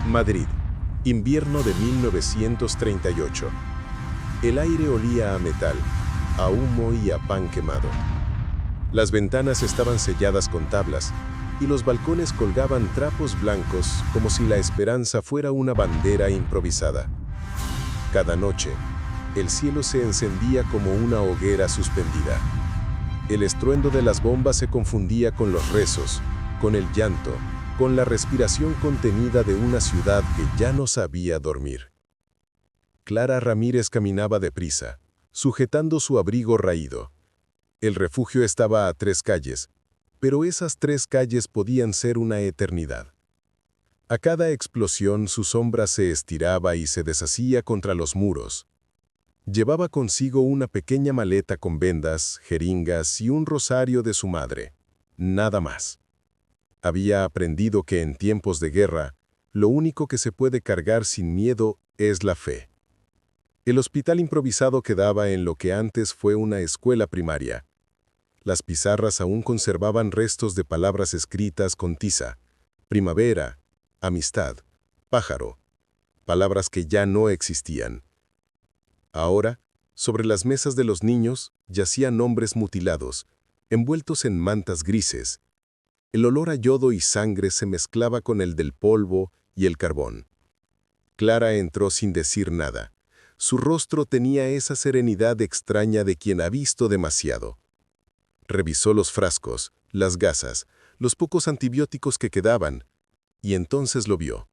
Madrid, invierno de 1938. El aire olía a metal, a humo y a pan quemado. Las ventanas estaban selladas con tablas y los balcones colgaban trapos blancos como si la esperanza fuera una bandera improvisada. Cada noche, el cielo se encendía como una hoguera suspendida. El estruendo de las bombas se confundía con los rezos, con el llanto, con la respiración contenida de una ciudad que ya no sabía dormir. Clara Ramírez caminaba deprisa, sujetando su abrigo raído. El refugio estaba a 3 calles, pero esas 3 calles podían ser una eternidad. A cada explosión su sombra se estiraba y se deshacía contra los muros. Llevaba consigo una pequeña maleta con vendas, jeringas y un rosario de su madre. Nada más. Había aprendido que en tiempos de guerra, lo único que se puede cargar sin miedo es la fe. El hospital improvisado quedaba en lo que antes fue una escuela primaria. Las pizarras aún conservaban restos de palabras escritas con tiza: primavera, amistad, pájaro, palabras que ya no existían. Ahora, sobre las mesas de los niños, yacían nombres mutilados, envueltos en mantas grises. El olor a yodo y sangre se mezclaba con el del polvo y el carbón. Clara entró sin decir nada. Su rostro tenía esa serenidad extraña de quien ha visto demasiado. Revisó los frascos, las gasas, los pocos antibióticos que quedaban, y entonces lo vio.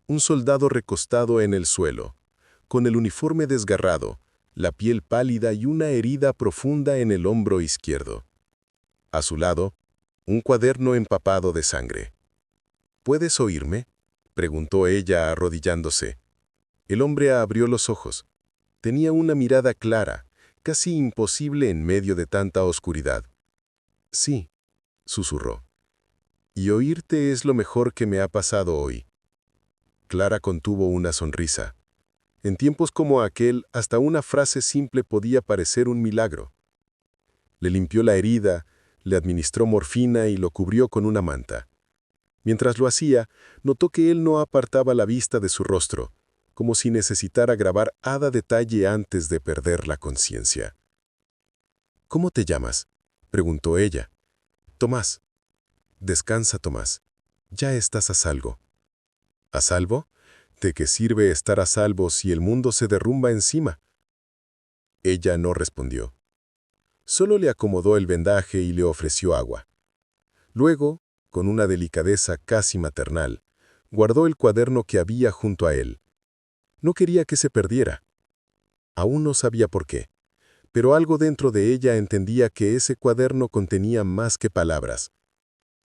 Un soldado recostado en el suelo, con el uniforme desgarrado, la piel pálida y una herida profunda en el hombro izquierdo. A su lado, un cuaderno empapado de sangre. ¿Puedes oírme?, preguntó ella arrodillándose. El hombre abrió los ojos. Tenía una mirada clara, casi imposible en medio de tanta oscuridad. Sí, susurró. Y oírte es lo mejor que me ha pasado hoy. Clara contuvo una sonrisa. En tiempos como aquel, hasta una frase simple podía parecer un milagro. Le limpió la herida, le administró morfina y lo cubrió con una manta. Mientras lo hacía, notó que él no apartaba la vista de su rostro, como si necesitara grabar cada detalle antes de perder la conciencia. ¿Cómo te llamas?, preguntó ella. Tomás. Descansa, Tomás. Ya estás a salvo. ¿A salvo? ¿De qué sirve estar a salvo si el mundo se derrumba encima? Ella no respondió. Solo le acomodó el vendaje y le ofreció agua. Luego, con una delicadeza casi maternal, guardó el cuaderno que había junto a él. No quería que se perdiera. Aún no sabía por qué, pero algo dentro de ella entendía que ese cuaderno contenía más que palabras.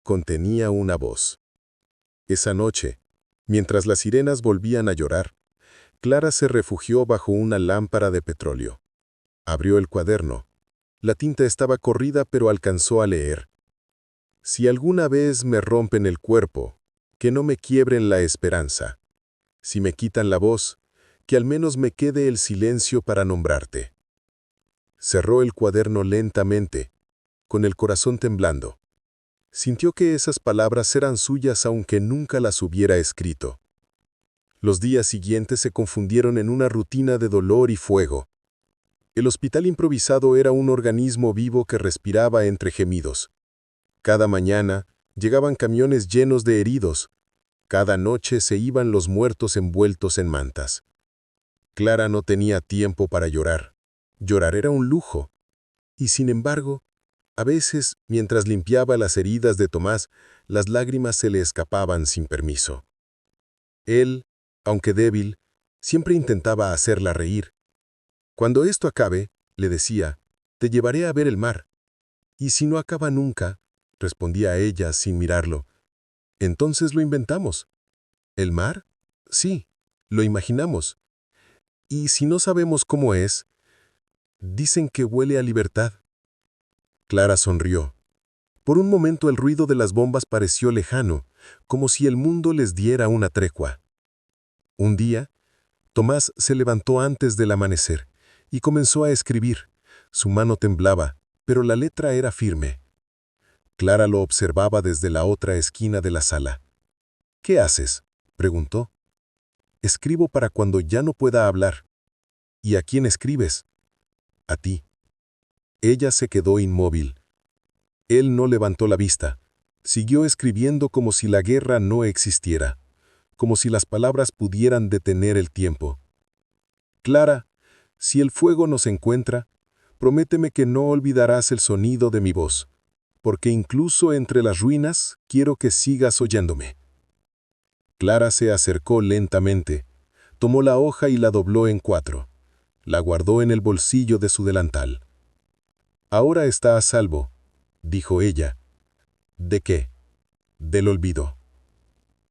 Contenía una voz. Esa noche, mientras las sirenas volvían a llorar, Clara se refugió bajo una lámpara de petróleo. Abrió el cuaderno. La tinta estaba corrida, pero alcanzó a leer. Si alguna vez me rompen el cuerpo, que no me quiebren la esperanza. Si me quitan la voz, que al menos me quede el silencio para nombrarte. Cerró el cuaderno lentamente, con el corazón temblando. Sintió que esas palabras eran suyas aunque nunca las hubiera escrito. Los días siguientes se confundieron en una rutina de dolor y fuego. El hospital improvisado era un organismo vivo que respiraba entre gemidos. Cada mañana llegaban camiones llenos de heridos. Cada noche se iban los muertos envueltos en mantas. Clara no tenía tiempo para llorar. Llorar era un lujo. Y sin embargo, a veces, mientras limpiaba las heridas de Tomás, las lágrimas se le escapaban sin permiso. Él, aunque débil, siempre intentaba hacerla reír. Cuando esto acabe, le decía, te llevaré a ver el mar. Y si no acaba nunca, respondía ella sin mirarlo, entonces lo inventamos. ¿El mar? Sí, lo imaginamos. Y si no sabemos cómo es, dicen que huele a libertad. Clara sonrió. Por un momento el ruido de las bombas pareció lejano, como si el mundo les diera una tregua. Un día, Tomás se levantó antes del amanecer y comenzó a escribir. Su mano temblaba, pero la letra era firme. Clara lo observaba desde la otra esquina de la sala. ¿Qué haces?, preguntó. Escribo para cuando ya no pueda hablar. ¿Y a quién escribes? A ti. Ella se quedó inmóvil. Él no levantó la vista. Siguió escribiendo como si la guerra no existiera, como si las palabras pudieran detener el tiempo. Clara, si el fuego nos encuentra, prométeme que no olvidarás el sonido de mi voz, porque incluso entre las ruinas quiero que sigas oyéndome. Clara se acercó lentamente, tomó la hoja y la dobló en 4. La guardó en el bolsillo de su delantal. Ahora está a salvo, dijo ella. ¿De qué? Del olvido.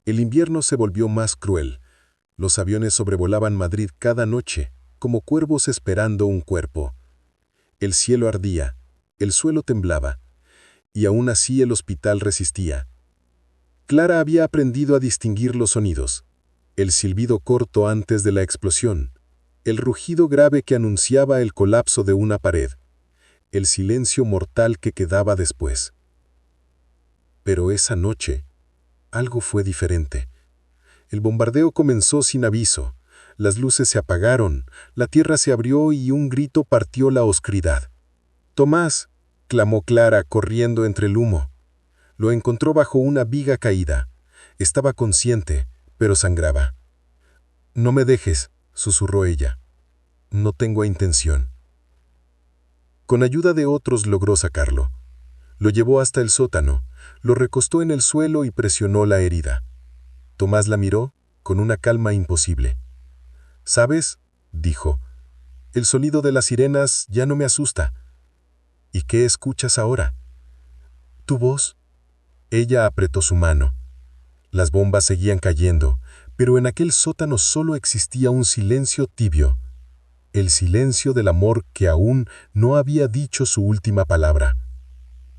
El invierno se volvió más cruel. Los aviones sobrevolaban Madrid cada noche, como cuervos esperando un cuerpo. El cielo ardía, el suelo temblaba, y aún así el hospital resistía. Clara había aprendido a distinguir los sonidos: el silbido corto antes de la explosión, el rugido grave que anunciaba el colapso de una pared, el silencio mortal que quedaba después. Pero esa noche, algo fue diferente. El bombardeo comenzó sin aviso. Las luces se apagaron, la tierra se abrió y un grito partió la oscuridad. «Tomás», clamó Clara corriendo entre el humo. Lo encontró bajo una viga caída. Estaba consciente, pero sangraba. «No me dejes», susurró ella. «No tengo intención». Con ayuda de otros logró sacarlo. Lo llevó hasta el sótano, lo recostó en el suelo y presionó la herida. Tomás la miró con una calma imposible. «¿Sabes?», dijo, «el sonido de las sirenas ya no me asusta». «¿Y qué escuchas ahora?». «Tu voz». Ella apretó su mano. Las bombas seguían cayendo, pero en aquel sótano solo existía un silencio tibio. El silencio del amor que aún no había dicho su última palabra.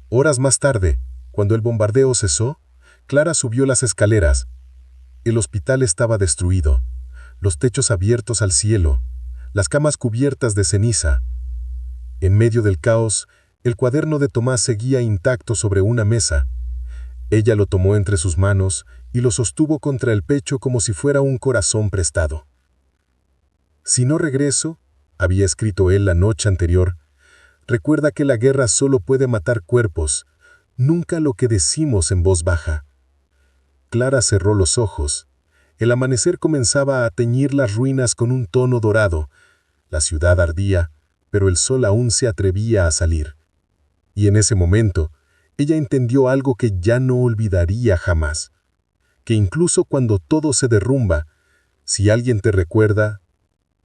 Horas más tarde, cuando el bombardeo cesó, Clara subió las escaleras. El hospital estaba destruido, los techos abiertos al cielo, las camas cubiertas de ceniza. En medio del caos, el cuaderno de Tomás seguía intacto sobre una mesa. Ella lo tomó entre sus manos y lo sostuvo contra el pecho como si fuera un corazón prestado. «Si no regreso», había escrito él la noche anterior, «recuerda que la guerra solo puede matar cuerpos, nunca lo que decimos en voz baja». Clara cerró los ojos. El amanecer comenzaba a teñir las ruinas con un tono dorado. La ciudad ardía, pero el sol aún se atrevía a salir. Y en ese momento, ella entendió algo que ya no olvidaría jamás. Que incluso cuando todo se derrumba, si alguien te recuerda,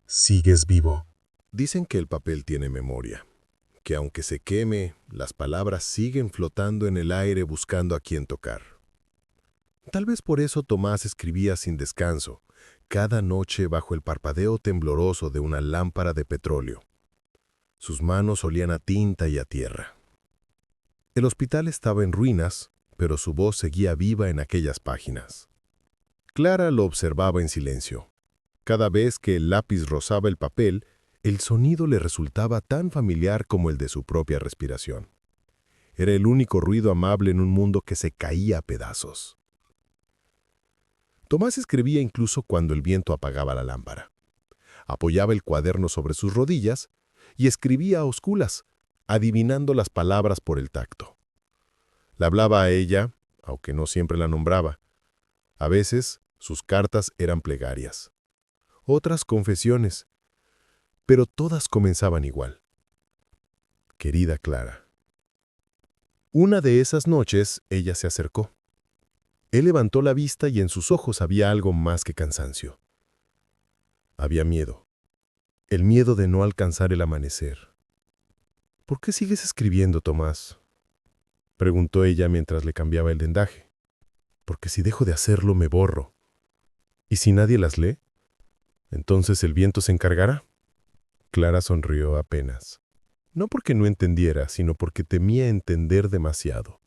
sigues vivo. Dicen que el papel tiene memoria, que aunque se queme, las palabras siguen flotando en el aire buscando a quien tocar. Tal vez por eso Tomás escribía sin descanso, cada noche bajo el parpadeo tembloroso de una lámpara de petróleo. Sus manos olían a tinta y a tierra. El hospital estaba en ruinas, pero su voz seguía viva en aquellas páginas. Clara lo observaba en silencio. Cada vez que el lápiz rozaba el papel, el sonido le resultaba tan familiar como el de su propia respiración. Era el único ruido amable en un mundo que se caía a pedazos. Tomás escribía incluso cuando el viento apagaba la lámpara. Apoyaba el cuaderno sobre sus rodillas y escribía a oscuras, adivinando las palabras por el tacto. Le hablaba a ella, aunque no siempre la nombraba. A veces sus cartas eran plegarias, otras confesiones, pero todas comenzaban igual. Querida Clara. Una de esas noches ella se acercó. Él levantó la vista y en sus ojos había algo más que cansancio. Había miedo. El miedo de no alcanzar el amanecer. «¿Por qué sigues escribiendo, Tomás?», preguntó ella mientras le cambiaba el vendaje. «Porque si dejo de hacerlo me borro. ¿Y si nadie las lee? ¿Entonces el viento se encargará?». Clara sonrió apenas. No porque no entendiera, sino porque temía entender demasiado.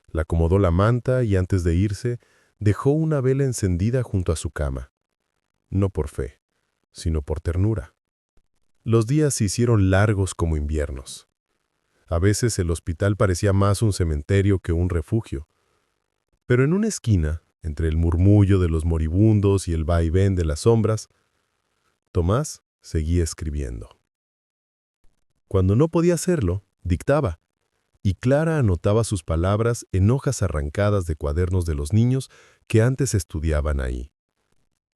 Le acomodó la manta y antes de irse, dejó una vela encendida junto a su cama. No por fe, sino por ternura. Los días se hicieron largos como inviernos. A veces el hospital parecía más un cementerio que un refugio. Pero en una esquina, Entre el murmullo de los moribundos y el vaivén de las sombras, Tomás seguía escribiendo. Cuando no podía hacerlo, dictaba, y Clara anotaba sus palabras en hojas arrancadas de cuadernos de los niños que antes estudiaban ahí.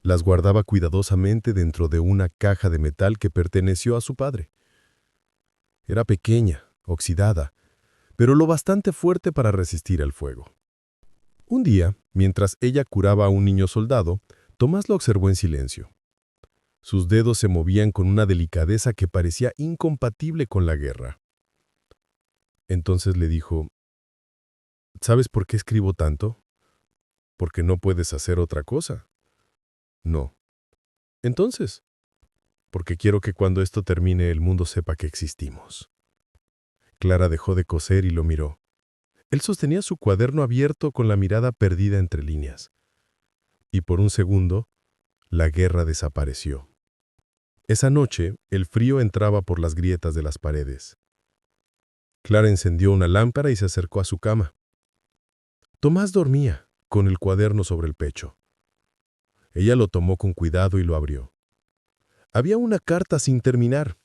Las guardaba cuidadosamente dentro de una caja de metal que perteneció a su padre. Era pequeña, oxidada, pero lo bastante fuerte para resistir al fuego. Un día, mientras ella curaba a un niño soldado, Tomás lo observó en silencio. Sus dedos se movían con una delicadeza que parecía incompatible con la guerra. Entonces le dijo, ¿sabes por qué escribo tanto? ¿Porque no puedes hacer otra cosa? No. Entonces, porque quiero que cuando esto termine el mundo sepa que existimos. Clara dejó de coser y lo miró. Él sostenía su cuaderno abierto con la mirada perdida entre líneas. Y por un segundo, la guerra desapareció. Esa noche, el frío entraba por las grietas de las paredes. Clara encendió una lámpara y se acercó a su cama. Tomás dormía, con el cuaderno sobre el pecho. Ella lo tomó con cuidado y lo abrió. Había una carta sin terminar.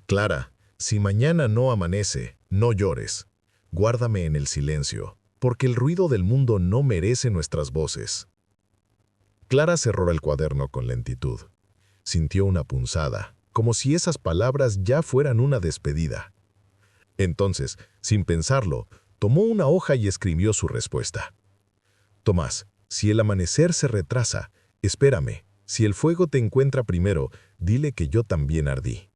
Clara, si mañana no amanece, no llores. Guárdame en el silencio, porque el ruido del mundo no merece nuestras voces. Clara cerró el cuaderno con lentitud. Sintió una punzada, como si esas palabras ya fueran una despedida. Entonces, sin pensarlo, tomó una hoja y escribió su respuesta. Tomás, si el amanecer se retrasa, espérame. Si el fuego te encuentra primero, dile que yo también ardí.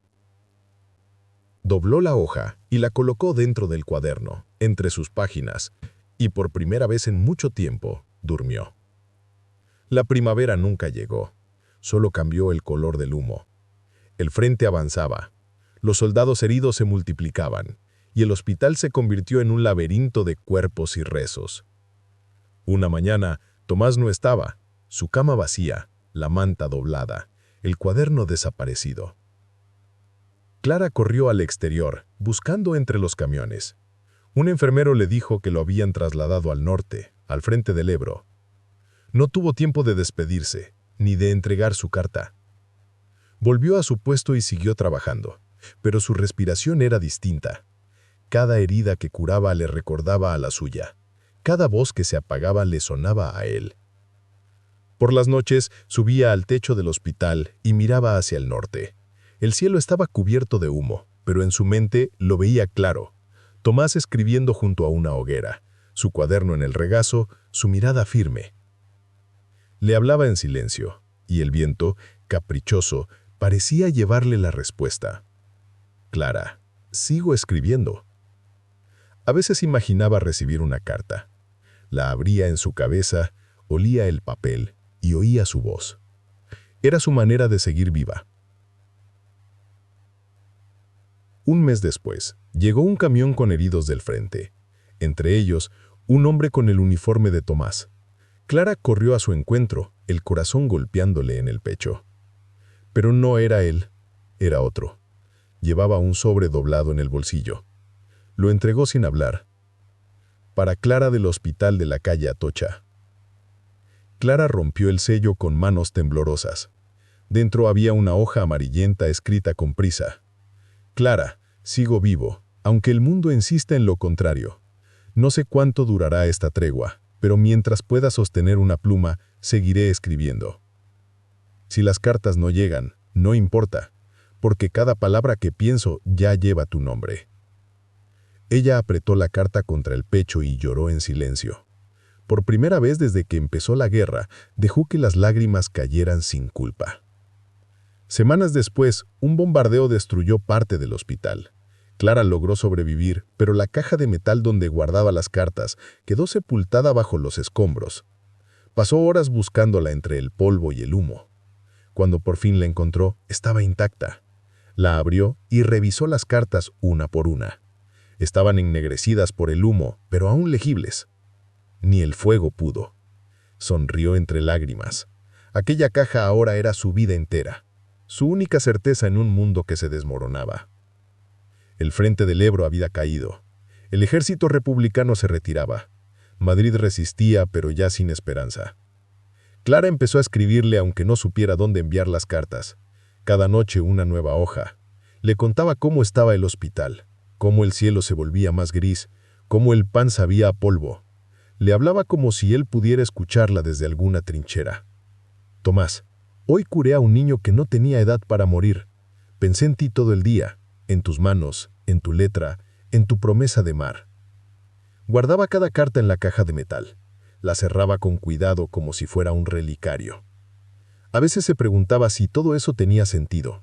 Dobló la hoja y la colocó dentro del cuaderno, entre sus páginas, y por primera vez en mucho tiempo, durmió. La primavera nunca llegó, solo cambió el color del humo. El frente avanzaba, los soldados heridos se multiplicaban, y el hospital se convirtió en un laberinto de cuerpos y rezos. Una mañana, Tomás no estaba, su cama vacía, la manta doblada, el cuaderno desaparecido. Clara corrió al exterior, buscando entre los camiones. Un enfermero le dijo que lo habían trasladado al norte, al frente del Ebro. No tuvo tiempo de despedirse, ni de entregar su carta. Volvió a su puesto y siguió trabajando, pero su respiración era distinta. Cada herida que curaba le recordaba a la suya. Cada voz que se apagaba le sonaba a él. Por las noches subía al techo del hospital y miraba hacia el norte. El cielo estaba cubierto de humo, pero en su mente lo veía claro. Tomás escribiendo junto a una hoguera, su cuaderno en el regazo, su mirada firme. Le hablaba en silencio, y el viento, caprichoso, parecía llevarle la respuesta. Clara, sigo escribiendo. A veces imaginaba recibir una carta. La abría en su cabeza, olía el papel y oía su voz. Era su manera de seguir viva. Un mes después, llegó un camión con heridos del frente. Entre ellos, un hombre con el uniforme de Tomás. Clara corrió a su encuentro, el corazón golpeándole en el pecho. Pero no era él, era otro. Llevaba un sobre doblado en el bolsillo. Lo entregó sin hablar. Para Clara del hospital de la calle Atocha. Clara rompió el sello con manos temblorosas. Dentro había una hoja amarillenta escrita con prisa. Clara, sigo vivo, aunque el mundo insista en lo contrario. No sé cuánto durará esta tregua, pero mientras pueda sostener una pluma, seguiré escribiendo. Si las cartas no llegan, no importa, porque cada palabra que pienso ya lleva tu nombre. Ella apretó la carta contra el pecho y lloró en silencio. Por primera vez desde que empezó la guerra, dejó que las lágrimas cayeran sin culpa. Semanas después, un bombardeo destruyó parte del hospital. Clara logró sobrevivir, pero la caja de metal donde guardaba las cartas quedó sepultada bajo los escombros. Pasó horas buscándola entre el polvo y el humo. Cuando por fin la encontró, estaba intacta. La abrió y revisó las cartas una por una. Estaban ennegrecidas por el humo, pero aún legibles. Ni el fuego pudo. Sonrió entre lágrimas. Aquella caja ahora era su vida entera. Su única certeza en un mundo que se desmoronaba. El frente del Ebro había caído. El ejército republicano se retiraba. Madrid resistía, pero ya sin esperanza. Clara empezó a escribirle aunque no supiera dónde enviar las cartas. Cada noche una nueva hoja. Le contaba cómo estaba el hospital, cómo el cielo se volvía más gris, cómo el pan sabía a polvo. Le hablaba como si él pudiera escucharla desde alguna trinchera. Tomás, hoy curé a un niño que no tenía edad para morir. Pensé en ti todo el día, en tus manos, en tu letra, en tu promesa de mar. Guardaba cada carta en la caja de metal. La cerraba con cuidado como si fuera un relicario. A veces se preguntaba si todo eso tenía sentido,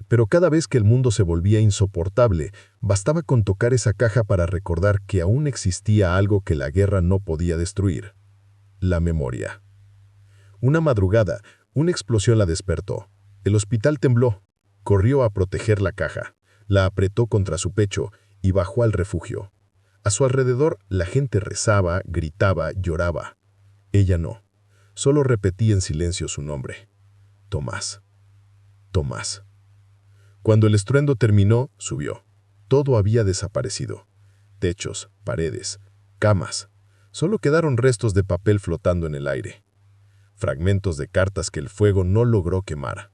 pero cada vez que el mundo se volvía insoportable, bastaba con tocar esa caja para recordar que aún existía algo que la guerra no podía destruir: la memoria. Una madrugada, una explosión la despertó. El hospital tembló. Corrió a proteger la caja, la apretó contra su pecho y bajó al refugio. A su alrededor la gente rezaba, gritaba, lloraba. Ella no. Solo repetía en silencio su nombre: Tomás. Tomás. Cuando el estruendo terminó, subió. Todo había desaparecido. Techos, paredes, camas. Solo quedaron restos de papel flotando en el aire. Fragmentos de cartas que el fuego no logró quemar.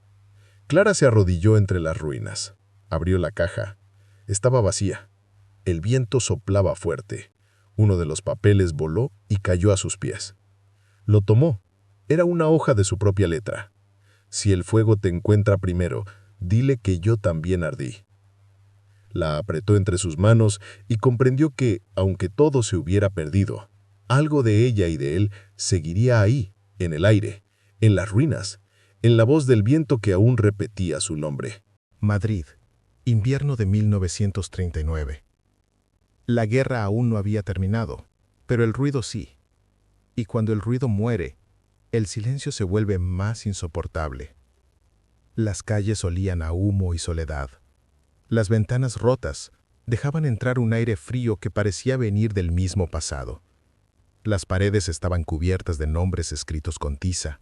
Clara se arrodilló entre las ruinas. Abrió la caja. Estaba vacía. El viento soplaba fuerte. Uno de los papeles voló y cayó a sus pies. Lo tomó. Era una hoja de su propia letra. Si el fuego te encuentra primero, dile que yo también ardí. La apretó entre sus manos y comprendió que, aunque todo se hubiera perdido, algo de ella y de él seguiría ahí, en el aire, en las ruinas, en la voz del viento que aún repetía su nombre. Madrid, invierno de 1939. La guerra aún no había terminado, pero el ruido sí. Y cuando el ruido muere, el silencio se vuelve más insoportable. Las calles olían a humo y soledad. Las ventanas rotas dejaban entrar un aire frío que parecía venir del mismo pasado. Las paredes estaban cubiertas de nombres escritos con tiza,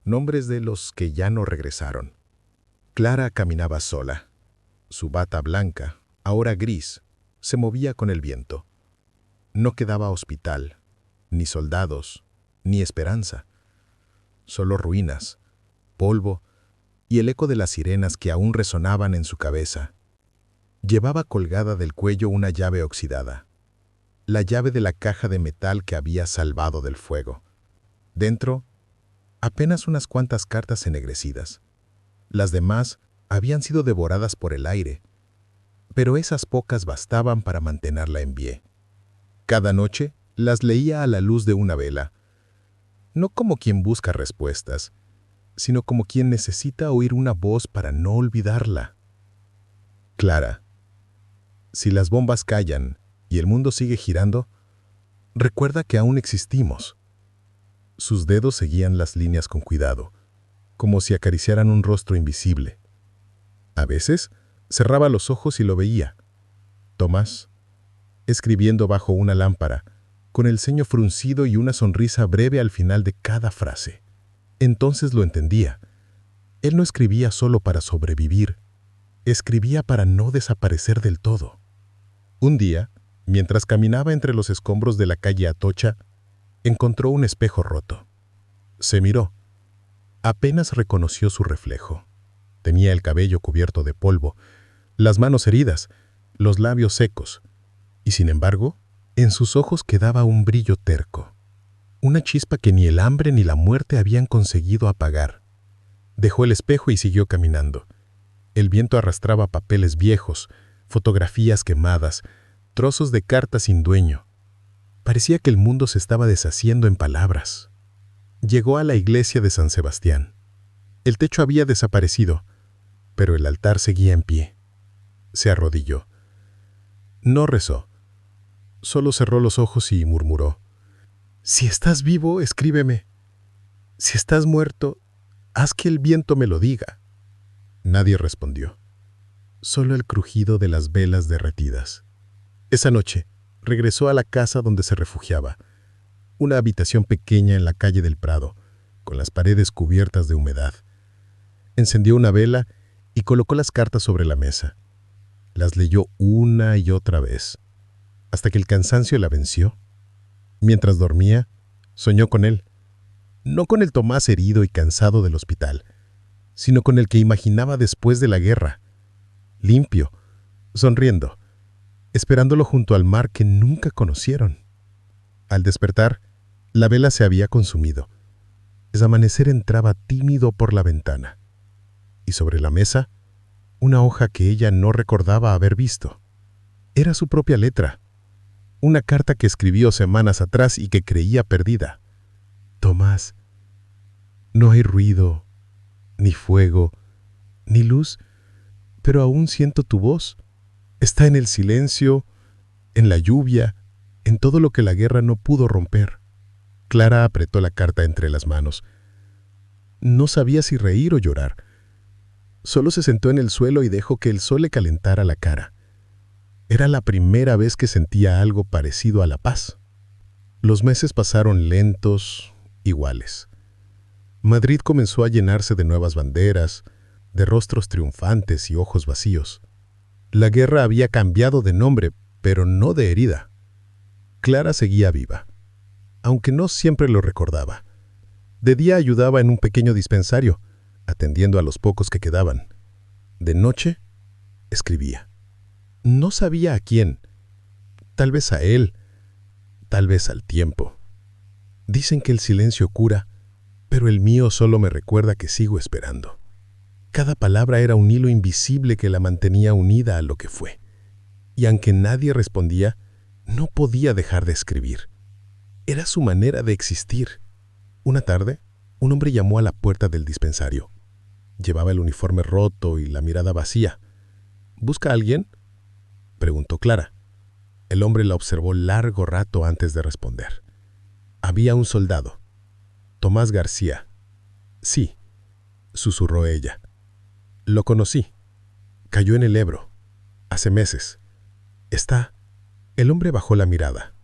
nombres de los que ya no regresaron. Clara caminaba sola. Su bata blanca, ahora gris, se movía con el viento. No quedaba hospital, ni soldados, ni esperanza. Solo ruinas, polvo y el eco de las sirenas que aún resonaban en su cabeza. Llevaba colgada del cuello una llave oxidada, la llave de la caja de metal que había salvado del fuego. Dentro, apenas unas cuantas cartas ennegrecidas. Las demás habían sido devoradas por el aire, pero esas pocas bastaban para mantenerla en pie. Cada noche las leía a la luz de una vela, no como quien busca respuestas, sino como quien necesita oír una voz para no olvidarla. Clara, si las bombas callan y el mundo sigue girando, recuerda que aún existimos. Sus dedos seguían las líneas con cuidado, como si acariciaran un rostro invisible. A veces, cerraba los ojos y lo veía. Tomás, escribiendo bajo una lámpara, con el ceño fruncido y una sonrisa breve al final de cada frase. Entonces lo entendía. Él no escribía solo para sobrevivir, escribía para no desaparecer del todo. Un día, mientras caminaba entre los escombros de la calle Atocha, encontró un espejo roto. Se miró. Apenas reconoció su reflejo. Tenía el cabello cubierto de polvo, las manos heridas, los labios secos, y sin embargo, en sus ojos quedaba un brillo terco, una chispa que ni el hambre ni la muerte habían conseguido apagar. Dejó el espejo y siguió caminando. El viento arrastraba papeles viejos, fotografías quemadas, trozos de cartas sin dueño. Parecía que el mundo se estaba deshaciendo en palabras. Llegó a la iglesia de San Sebastián. El techo había desaparecido, pero el altar seguía en pie. Se arrodilló. No rezó. Solo cerró los ojos y murmuró: «Si estás vivo, escríbeme. Si estás muerto, haz que el viento me lo diga». Nadie respondió. Solo el crujido de las velas derretidas. Esa noche, regresó a la casa donde se refugiaba, una habitación pequeña en la calle del Prado, con las paredes cubiertas de humedad. Encendió una vela y colocó las cartas sobre la mesa. Las leyó una y otra vez, hasta que el cansancio la venció. Mientras dormía, soñó con él. No con el Tomás herido y cansado del hospital, sino con el que imaginaba después de la guerra, limpio, sonriendo, esperándolo junto al mar que nunca conocieron. Al despertar, la vela se había consumido. El amanecer entraba tímido por la ventana, y sobre la mesa, una hoja que ella no recordaba haber visto. Era su propia letra, una carta que escribió semanas atrás y que creía perdida. Tomás, no hay ruido, ni fuego, ni luz, pero aún siento tu voz. Está en el silencio, en la lluvia, en todo lo que la guerra no pudo romper. Clara apretó la carta entre las manos. No sabía si reír o llorar. Solo se sentó en el suelo y dejó que el sol le calentara la cara. Era la primera vez que sentía algo parecido a la paz. Los meses pasaron lentos, iguales. Madrid comenzó a llenarse de nuevas banderas, de rostros triunfantes y ojos vacíos. La guerra había cambiado de nombre, pero no de herida. Clara seguía viva, aunque no siempre lo recordaba. De día ayudaba en un pequeño dispensario, atendiendo a los pocos que quedaban. De noche, escribía. No sabía a quién. Tal vez a él, tal vez al tiempo. Dicen que el silencio cura, pero el mío solo me recuerda que sigo esperando. Cada palabra era un hilo invisible que la mantenía unida a lo que fue. Y aunque nadie respondía, no podía dejar de escribir. Era su manera de existir. Una tarde, un hombre llamó a la puerta del dispensario. Llevaba el uniforme roto y la mirada vacía. ¿Busca a alguien?, preguntó Clara. El hombre la observó largo rato antes de responder. Había un soldado. Tomás García. Sí, susurró ella. Lo conocí. Cayó en el Ebro. Hace meses. Está. El hombre bajó la mirada.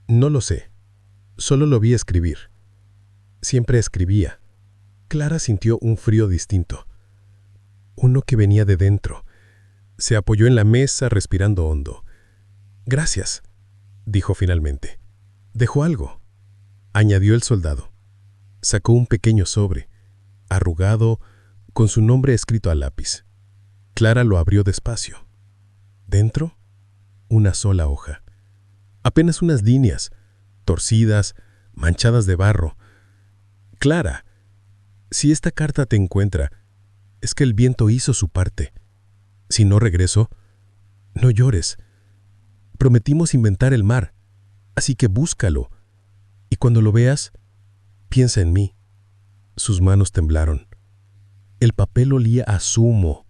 No lo sé. Solo lo vi escribir. Siempre escribía. Clara sintió un frío distinto. Uno que venía de dentro. Se apoyó en la mesa respirando hondo. Gracias, dijo finalmente. Dejó algo, añadió el soldado. Sacó un pequeño sobre, arrugado, con su nombre escrito a lápiz. Clara lo abrió despacio. Dentro, una sola hoja. Apenas unas líneas, torcidas, manchadas de barro. Clara, si esta carta te encuentra, es que el viento hizo su parte. Si no regreso, no llores. Prometimos inventar el mar, así que búscalo. Y cuando lo veas, piensa en mí. Sus manos temblaron. El papel olía a zumo,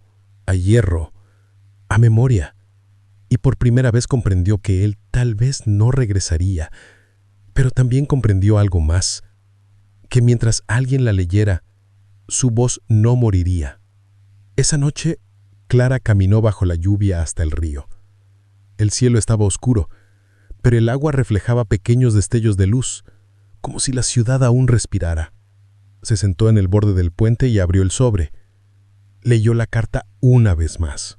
a hierro, a memoria. Y por primera vez comprendió que él tal vez no regresaría, pero también comprendió algo más, que mientras alguien la leyera, su voz no moriría. Esa noche, Clara caminó bajo la lluvia hasta el río. El cielo estaba oscuro, pero el agua reflejaba pequeños destellos de luz, como si la ciudad aún respirara. Se sentó en el borde del puente y abrió el sobre. Leyó la carta una vez más.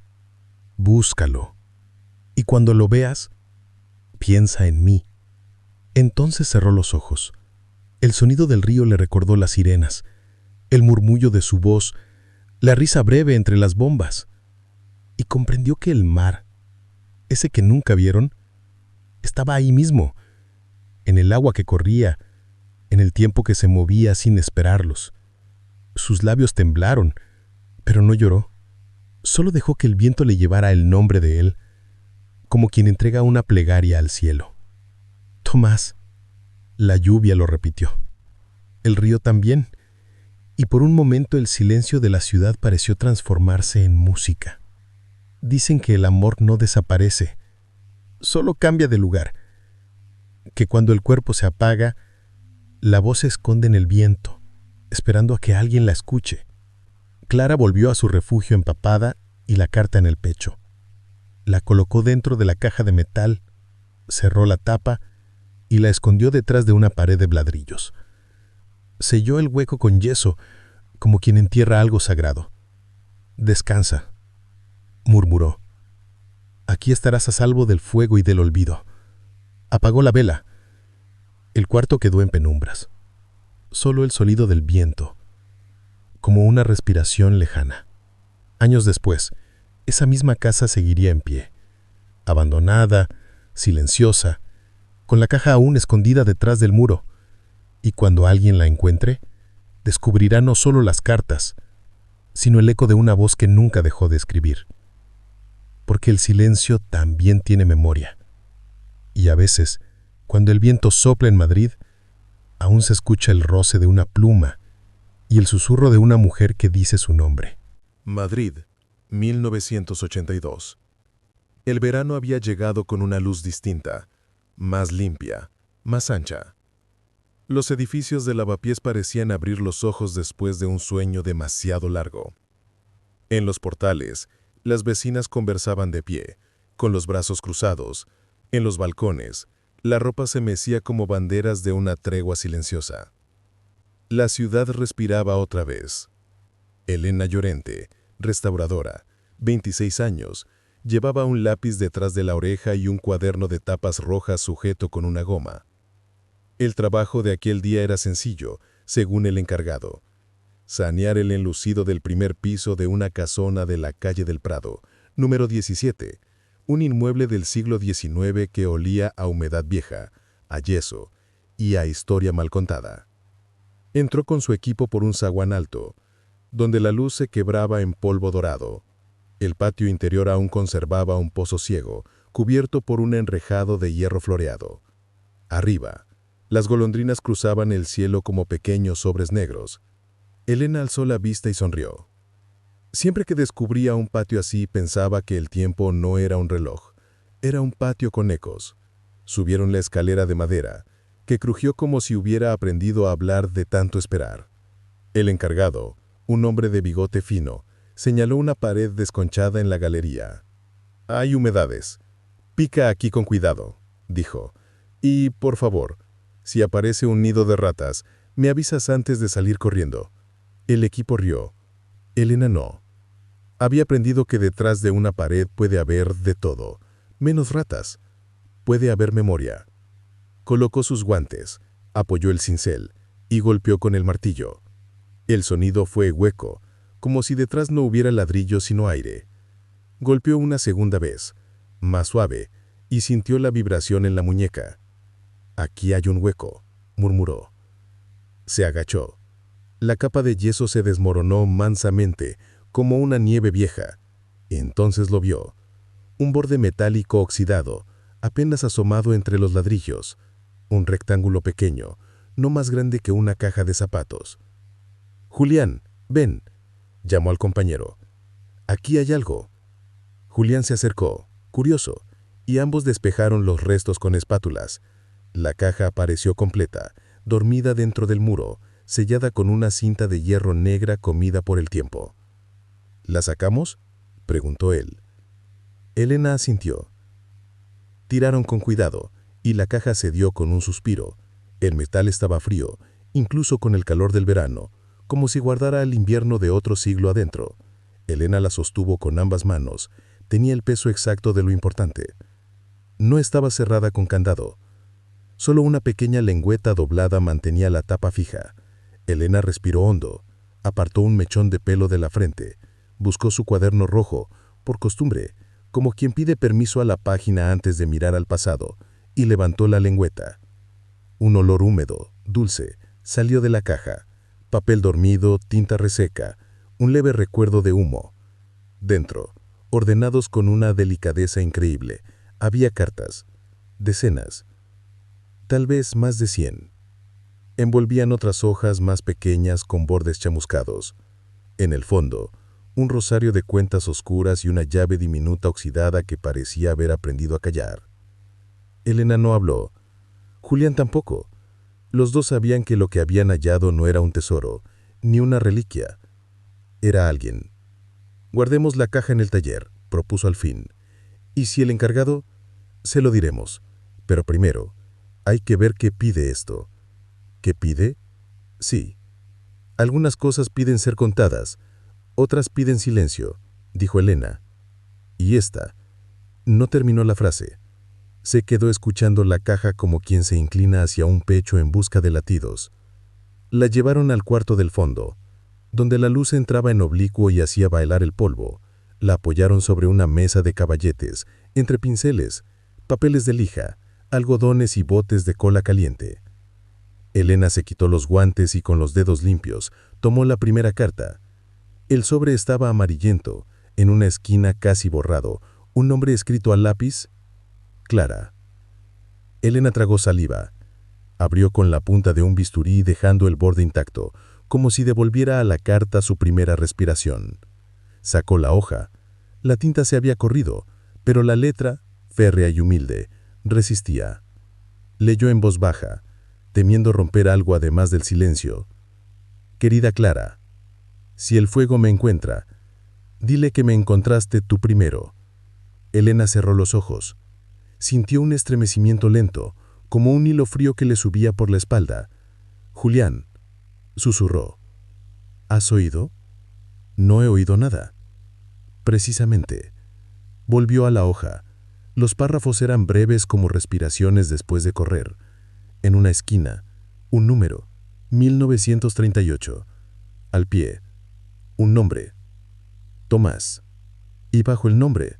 Búscalo. Y cuando lo veas, piensa en mí. Entonces cerró los ojos. El sonido del río le recordó las sirenas, el murmullo de su voz, la risa breve entre las bombas. Y comprendió que el mar, ese que nunca vieron, estaba ahí mismo, en el agua que corría, en el tiempo que se movía sin esperarlos. Sus labios temblaron, pero no lloró. Solo dejó que el viento le llevara el nombre de él, como quien entrega una plegaria al cielo. Tomás. La lluvia lo repitió. El río también, y por un momento el silencio de la ciudad pareció transformarse en música. Dicen que el amor no desaparece, solo cambia de lugar, que cuando el cuerpo se apaga, la voz se esconde en el viento, esperando a que alguien la escuche. Clara volvió a su refugio empapada y la carta en el pecho. La colocó dentro de la caja de metal, cerró la tapa y la escondió detrás de una pared de ladrillos. Selló el hueco con yeso, como quien entierra algo sagrado. Descansa, murmuró. Aquí estarás a salvo del fuego y del olvido. Apagó la vela. El cuarto quedó en penumbras. Solo el sonido del viento, como una respiración lejana. Años después, esa misma casa seguiría en pie, abandonada, silenciosa, con la caja aún escondida detrás del muro. Y cuando alguien la encuentre, descubrirá no solo las cartas, sino el eco de una voz que nunca dejó de escribir. Porque el silencio también tiene memoria. Y a veces, cuando el viento sopla en Madrid, aún se escucha el roce de una pluma y el susurro de una mujer que dice su nombre. Madrid, 1982. El verano había llegado con una luz distinta, más limpia, más ancha. Los edificios de Lavapiés parecían abrir los ojos después de un sueño demasiado largo. En los portales, las vecinas conversaban de pie, con los brazos cruzados. En los balcones, la ropa se mecía como banderas de una tregua silenciosa. La ciudad respiraba otra vez. Elena Llorente, restauradora, 26 años, llevaba un lápiz detrás de la oreja y un cuaderno de tapas rojas sujeto con una goma. El trabajo de aquel día era sencillo, según el encargado. Sanear el enlucido del primer piso de una casona de la calle del Prado, número 17, un inmueble del siglo XIX que olía a humedad vieja, a yeso y a historia mal contada. Entró con su equipo por un zaguán alto, donde la luz se quebraba en polvo dorado. El patio interior aún conservaba un pozo ciego, cubierto por un enrejado de hierro floreado. Arriba, las golondrinas cruzaban el cielo como pequeños sobres negros. Elena alzó la vista y sonrió. Siempre que descubría un patio así pensaba que el tiempo no era un reloj, era un patio con ecos. Subieron la escalera de madera, que crujió como si hubiera aprendido a hablar de tanto esperar. El encargado, un hombre de bigote fino, señaló una pared desconchada en la galería. «Hay humedades. Pica aquí con cuidado», dijo. «Y, por favor, si aparece un nido de ratas, me avisas antes de salir corriendo». El equipo rió. Elena no. Había aprendido que detrás de una pared puede haber de todo, menos ratas. Puede haber memoria. Colocó sus guantes, apoyó el cincel y golpeó con el martillo. El sonido fue hueco, como si detrás no hubiera ladrillo sino aire. Golpeó una segunda vez, más suave, y sintió la vibración en la muñeca. «Aquí hay un hueco», murmuró. Se agachó. La capa de yeso se desmoronó mansamente, como una nieve vieja. Entonces lo vio. Un borde metálico oxidado, apenas asomado entre los ladrillos. Un rectángulo pequeño, no más grande que una caja de zapatos. «Julián, ven», llamó al compañero. «Aquí hay algo». Julián se acercó, curioso, y ambos despejaron los restos con espátulas. La caja apareció completa, dormida dentro del muro, sellada con una cinta de hierro negra comida por el tiempo. «¿La sacamos?», preguntó él. Elena asintió. Tiraron con cuidado, y la caja cedió con un suspiro. El metal estaba frío, incluso con el calor del verano, como si guardara el invierno de otro siglo adentro. Elena la sostuvo con ambas manos. Tenía el peso exacto de lo importante. No estaba cerrada con candado. Solo una pequeña lengüeta doblada mantenía la tapa fija. Elena respiró hondo, apartó un mechón de pelo de la frente, buscó su cuaderno rojo, por costumbre, como quien pide permiso a la página antes de mirar al pasado, y levantó la lengüeta. Un olor húmedo, dulce, salió de la caja. Papel dormido, tinta reseca, un leve recuerdo de humo. Dentro, ordenados con una delicadeza increíble, había cartas, decenas, tal vez más de 100. Envolvían otras hojas más pequeñas con bordes chamuscados. En el fondo, un rosario de cuentas oscuras y una llave diminuta oxidada que parecía haber aprendido a callar. Elena no habló. Julián tampoco. Los dos sabían que lo que habían hallado no era un tesoro, ni una reliquia. Era alguien. «Guardemos la caja en el taller», propuso al fin. «Y si el encargado...?» «Se lo diremos. Pero primero, hay que ver qué pide esto». «¿Qué pide?» «Sí. Algunas cosas piden ser contadas, otras piden silencio», dijo Elena. «Y esta...» No terminó la frase. Se quedó escuchando la caja como quien se inclina hacia un pecho en busca de latidos. La llevaron al cuarto del fondo, donde la luz entraba en oblicuo y hacía bailar el polvo. La apoyaron sobre una mesa de caballetes, entre pinceles, papeles de lija, algodones y botes de cola caliente. Elena se quitó los guantes y con los dedos limpios tomó la primera carta. El sobre estaba amarillento, en una esquina casi borrado, un nombre escrito a lápiz: Clara. Elena tragó saliva. Abrió con la punta de un bisturí dejando el borde intacto, como si devolviera a la carta su primera respiración. Sacó la hoja. La tinta se había corrido, pero la letra, férrea y humilde, resistía. Leyó en voz baja, temiendo romper algo además del silencio. Querida Clara, si el fuego me encuentra, dile que me encontraste tú primero. Elena cerró los ojos. Sintió un estremecimiento lento, como un hilo frío que le subía por la espalda. Julián, susurró. ¿Has oído? No he oído nada. Precisamente. Volvió a la hoja. Los párrafos eran breves como respiraciones después de correr. En una esquina, un número, 1938. Al pie, un nombre, Tomás. Y bajo el nombre,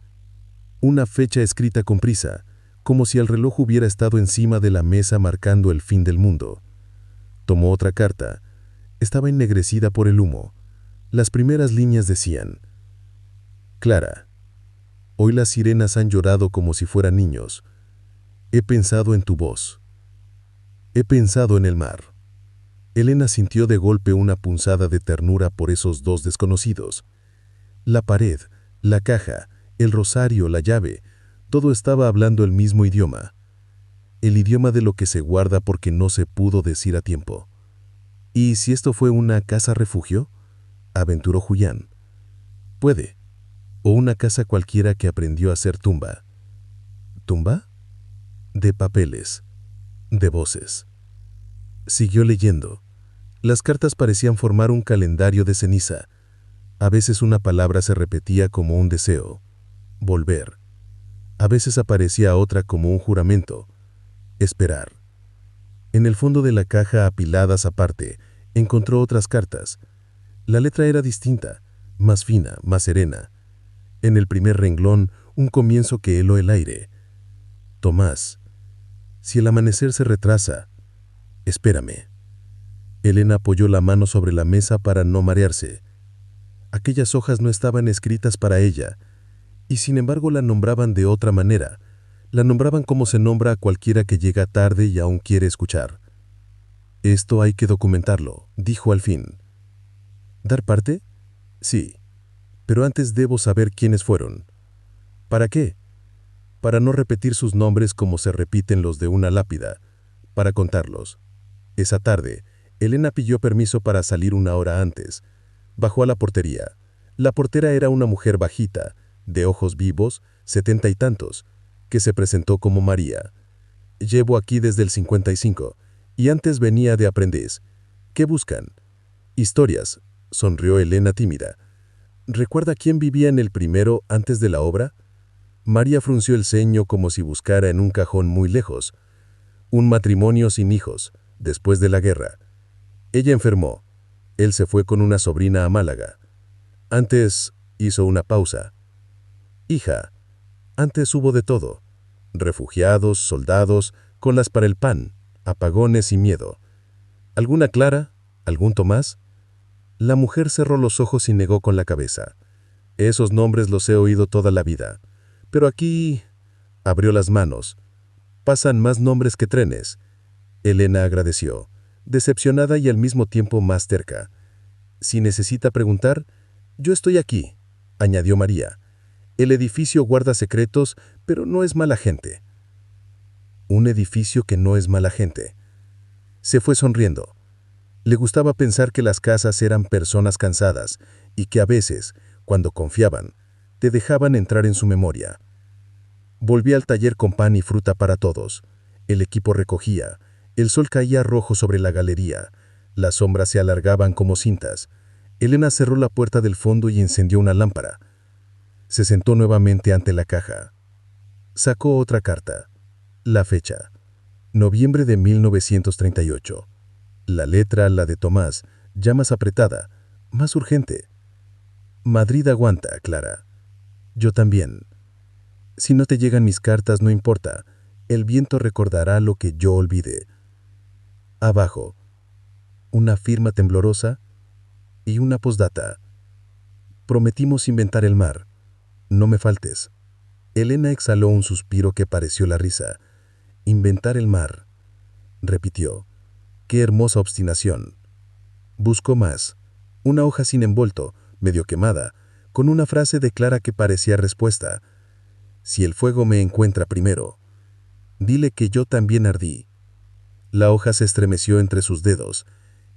una fecha escrita con prisa, como si el reloj hubiera estado encima de la mesa marcando el fin del mundo. Tomó otra carta. Estaba ennegrecida por el humo. Las primeras líneas decían: Clara, hoy las sirenas han llorado como si fueran niños. He pensado en tu voz. He pensado en el mar. Elena sintió de golpe una punzada de ternura por esos dos desconocidos. La pared, la caja, el rosario, la llave, todo estaba hablando el mismo idioma. El idioma de lo que se guarda porque no se pudo decir a tiempo. ¿Y si esto fue una casa refugio?, aventuró Julián. Puede. O una casa cualquiera que aprendió a ser tumba. ¿Tumba? De papeles, de voces. Siguió leyendo. Las cartas parecían formar un calendario de ceniza. A veces una palabra se repetía como un deseo: volver. A veces aparecía otra como un juramento: esperar. En el fondo de la caja, apiladas aparte, encontró otras cartas. La letra era distinta, más fina, más serena. En el primer renglón, un comienzo que heló el aire. Tomás, si el amanecer se retrasa, espérame. Elena apoyó la mano sobre la mesa para no marearse. Aquellas hojas no estaban escritas para ella, y sin embargo la nombraban de otra manera. La nombraban como se nombra a cualquiera que llega tarde y aún quiere escuchar. Esto hay que documentarlo, dijo al fin. ¿Dar parte? Sí, pero antes debo saber quiénes fueron. ¿Para qué? Para no repetir sus nombres como se repiten los de una lápida, para contarlos. Esa tarde, Elena pidió permiso para salir una hora antes. Bajó a la portería. La portera era una mujer bajita, de ojos vivos, 70 y tantos, que se presentó como María. Llevo aquí desde el 55, y antes venía de aprendiz. ¿Qué buscan? Historias, sonrió Elena tímida. ¿Recuerda quién vivía en el primero antes de la obra? María frunció el ceño como si buscara en un cajón muy lejos. Un matrimonio sin hijos, después de la guerra. Ella enfermó. Él se fue con una sobrina a Málaga. Antes hizo una pausa. Hija, antes hubo de todo. Refugiados, soldados, colas para el pan, apagones y miedo. ¿Alguna Clara? ¿Algún Tomás? La mujer cerró los ojos y negó con la cabeza. Esos nombres los he oído toda la vida. Pero aquí... Abrió las manos. Pasan más nombres que trenes. Elena agradeció, decepcionada y al mismo tiempo más terca. Si necesita preguntar, yo estoy aquí, añadió María. El edificio guarda secretos, pero no es mala gente. Un edificio que no es mala gente. Se fue sonriendo. Le gustaba pensar que las casas eran personas cansadas y que a veces, cuando confiaban, te dejaban entrar en su memoria. Volví al taller con pan y fruta para todos. El equipo recogía. El sol caía rojo sobre la galería. Las sombras se alargaban como cintas. Elena cerró la puerta del fondo y encendió una lámpara. Se sentó nuevamente ante la caja. Sacó otra carta. La fecha, noviembre de 1938. La letra, la de Tomás, ya más apretada, más urgente. Madrid aguanta, Clara. Yo también. Si no te llegan mis cartas, no importa. El viento recordará lo que yo olvidé. Abajo, una firma temblorosa y una postdata. Prometimos inventar el mar. No me faltes. Elena exhaló un suspiro que pareció la risa. Inventar el mar. Repitió. Qué hermosa obstinación. Buscó más. Una hoja sin envolto, medio quemada, con una frase de Clara que parecía respuesta. Si el fuego me encuentra primero, dile que yo también ardí. La hoja se estremeció entre sus dedos.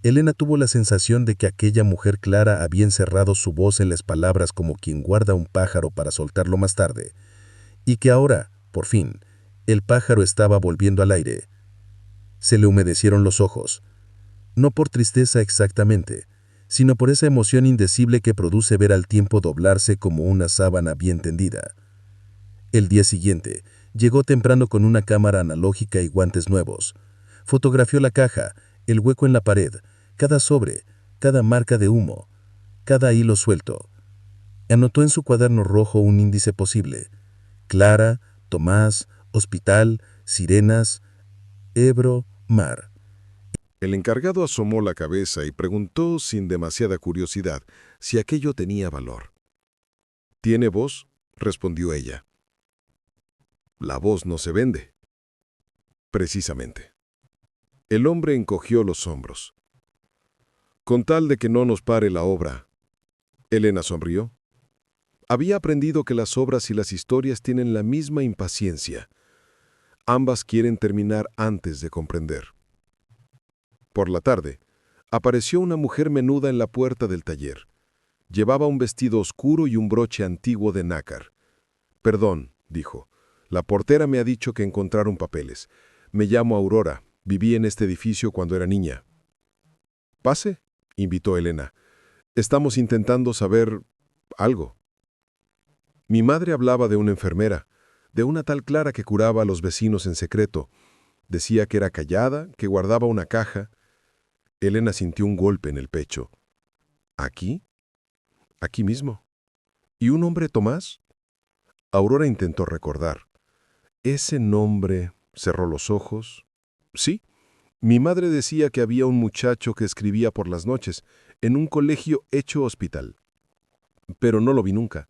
Elena tuvo la sensación de que aquella mujer Clara había encerrado su voz en las palabras como quien guarda un pájaro para soltarlo más tarde, y que ahora, por fin, el pájaro estaba volviendo al aire. Se le humedecieron los ojos, no por tristeza exactamente, sino por esa emoción indecible que produce ver al tiempo doblarse como una sábana bien tendida. El día siguiente, llegó temprano con una cámara analógica y guantes nuevos. Fotografió la caja, el hueco en la pared, cada sobre, cada marca de humo, cada hilo suelto. Anotó en su cuaderno rojo un índice posible. Clara, Tomás, hospital, sirenas, Ebro, mar. El encargado asomó la cabeza y preguntó sin demasiada curiosidad si aquello tenía valor. «¿Tiene voz?», respondió ella. «La voz no se vende». «Precisamente». El hombre encogió los hombros. «Con tal de que no nos pare la obra». Elena sonrió. Había aprendido que las obras y las historias tienen la misma impaciencia. Ambas quieren terminar antes de comprender. Por la tarde, apareció una mujer menuda en la puerta del taller. Llevaba un vestido oscuro y un broche antiguo de nácar. «Perdón», dijo, «la portera me ha dicho que encontraron papeles. Me llamo Aurora. Viví en este edificio cuando era niña». «Pase», invitó Elena. «Estamos intentando saber algo». «Mi madre hablaba de una enfermera, de una tal Clara que curaba a los vecinos en secreto. Decía que era callada, que guardaba una caja». Elena sintió un golpe en el pecho. «¿Aquí? Aquí mismo. ¿Y un hombre Tomás?». Aurora intentó recordar. «Ese nombre», cerró los ojos. «Sí, mi madre decía que había un muchacho que escribía por las noches, en un colegio hecho hospital. Pero no lo vi nunca».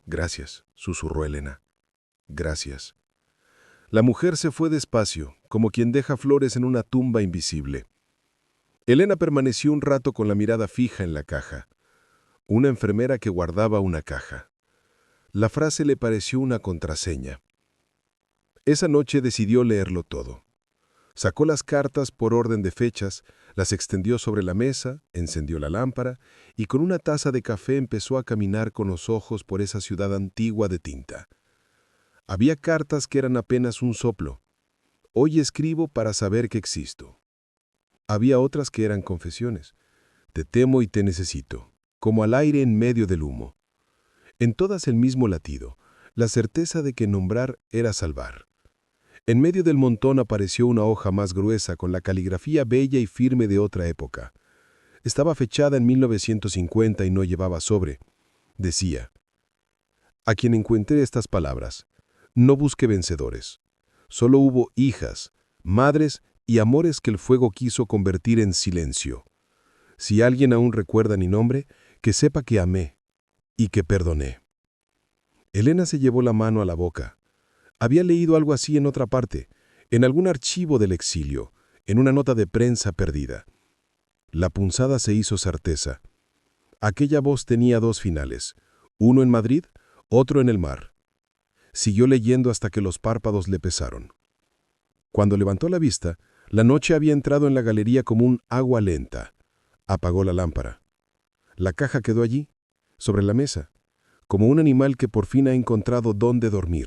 «Gracias», susurró Elena. «Gracias». La mujer se fue despacio, como quien deja flores en una tumba invisible. Elena permaneció un rato con la mirada fija en la caja. Una enfermera que guardaba una caja. La frase le pareció una contraseña. Esa noche decidió leerlo todo. Sacó las cartas por orden de fechas, las extendió sobre la mesa, encendió la lámpara y con una taza de café empezó a caminar con los ojos por esa ciudad antigua de tinta. Había cartas que eran apenas un soplo. «Hoy escribo para saber que existo». Había otras que eran confesiones. «Te temo y te necesito», como al aire en medio del humo. En todas el mismo latido, la certeza de que nombrar era salvar. En medio del montón apareció una hoja más gruesa con la caligrafía bella y firme de otra época. Estaba fechada en 1950 y no llevaba sobre. Decía: «A quien encuentre estas palabras, no busque vencedores. Solo hubo hijas, madres y amores que el fuego quiso convertir en silencio. Si alguien aún recuerda mi nombre, que sepa que amé y que perdoné». Elena se llevó la mano a la boca. Había leído algo así en otra parte, en algún archivo del exilio, en una nota de prensa perdida. La punzada se hizo certeza. Aquella voz tenía dos finales, uno en Madrid, otro en el mar. Siguió leyendo hasta que los párpados le pesaron. Cuando levantó la vista, la noche había entrado en la galería como un agua lenta. Apagó la lámpara. La caja quedó allí, sobre la mesa, como un animal que por fin ha encontrado dónde dormir.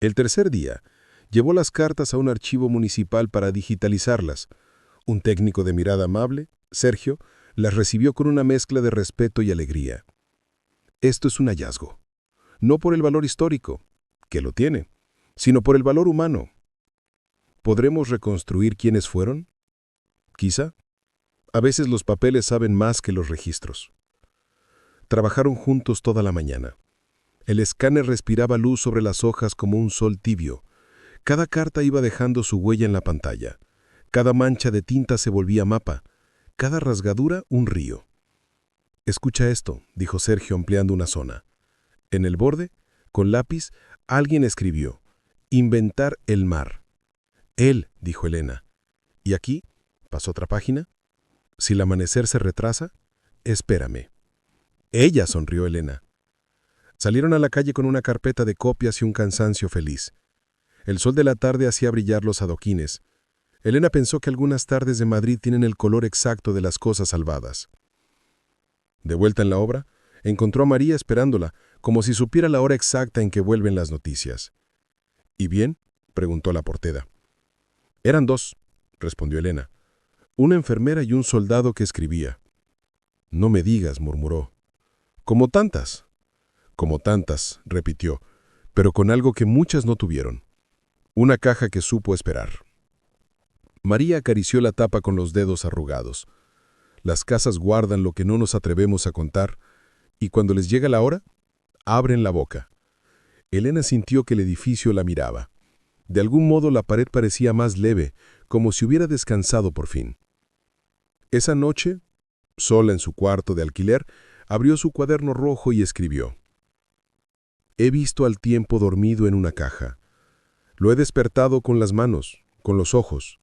El tercer día, llevó las cartas a un archivo municipal para digitalizarlas. Un técnico de mirada amable, Sergio, las recibió con una mezcla de respeto y alegría. «Esto es un hallazgo. No por el valor histórico, que lo tiene, sino por el valor humano. ¿Podremos reconstruir quiénes fueron? Quizá. A veces los papeles saben más que los registros. Trabajaron juntos toda la mañana. El escáner respiraba luz sobre las hojas como un sol tibio. Cada carta iba dejando su huella en la pantalla. Cada mancha de tinta se volvía mapa. Cada rasgadura un río. «Escucha esto», dijo Sergio ampliando una zona. En el borde, con lápiz, alguien escribió: «Inventar el mar». «Él», dijo Elena. «¿Y aquí?» Pasó otra página. «Si el amanecer se retrasa, espérame». «Ella», sonrió Elena. Salieron a la calle con una carpeta de copias y un cansancio feliz. El sol de la tarde hacía brillar los adoquines. Elena pensó que algunas tardes de Madrid tienen el color exacto de las cosas salvadas. De vuelta en la obra, encontró a María esperándola, como si supiera la hora exacta en que vuelven las noticias. «¿Y bien?», preguntó la portera. «Eran dos», respondió Elena. «Una enfermera y un soldado que escribía». «No me digas», murmuró. «Como tantas». «Como tantas», repitió, pero con algo que muchas no tuvieron. Una caja que supo esperar. María acarició la tapa con los dedos arrugados. Las casas guardan lo que no nos atrevemos a contar, y cuando les llega la hora, abren la boca. Elena sintió que el edificio la miraba. De algún modo la pared parecía más leve, como si hubiera descansado por fin. Esa noche, sola en su cuarto de alquiler, abrió su cuaderno rojo y escribió: «He visto al tiempo dormido en una caja. Lo he despertado con las manos, con los ojos.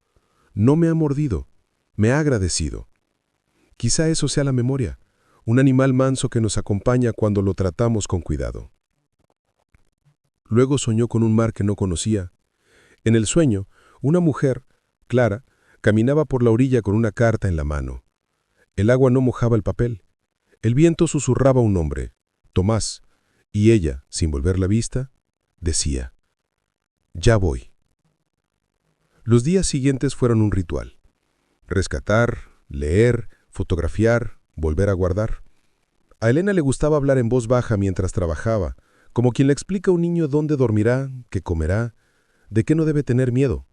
No me ha mordido, me ha agradecido. Quizá eso sea la memoria, un animal manso que nos acompaña cuando lo tratamos con cuidado». Luego soñó con un mar que no conocía. En el sueño, una mujer, Clara, caminaba por la orilla con una carta en la mano. El agua no mojaba el papel. El viento susurraba un nombre, Tomás, y ella, sin volver la vista, decía: «Ya voy». Los días siguientes fueron un ritual. Rescatar, leer, fotografiar, volver a guardar. A Elena le gustaba hablar en voz baja mientras trabajaba, como quien le explica a un niño dónde dormirá, qué comerá, de qué no debe tener miedo.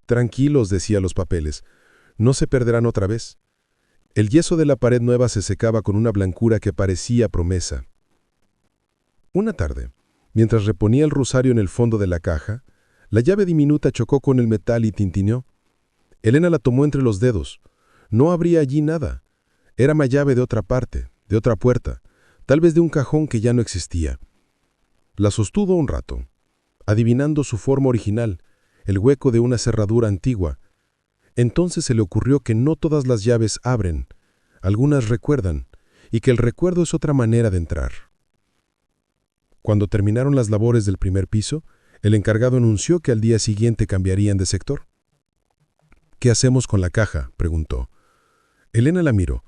«Tranquilos», decía los papeles, «no se perderán otra vez». El yeso de la pared nueva se secaba con una blancura que parecía promesa. Una tarde, mientras reponía el rosario en el fondo de la caja, la llave diminuta chocó con el metal y tintineó. Elena la tomó entre los dedos. No habría allí nada. Era una llave de otra parte, de otra puerta, tal vez de un cajón que ya no existía. La sostuvo un rato, adivinando su forma original, el hueco de una cerradura antigua. Entonces se le ocurrió que no todas las llaves abren, algunas recuerdan, y que el recuerdo es otra manera de entrar. Cuando terminaron las labores del primer piso, el encargado anunció que al día siguiente cambiarían de sector. «¿Qué hacemos con la caja?», preguntó. Elena la miró,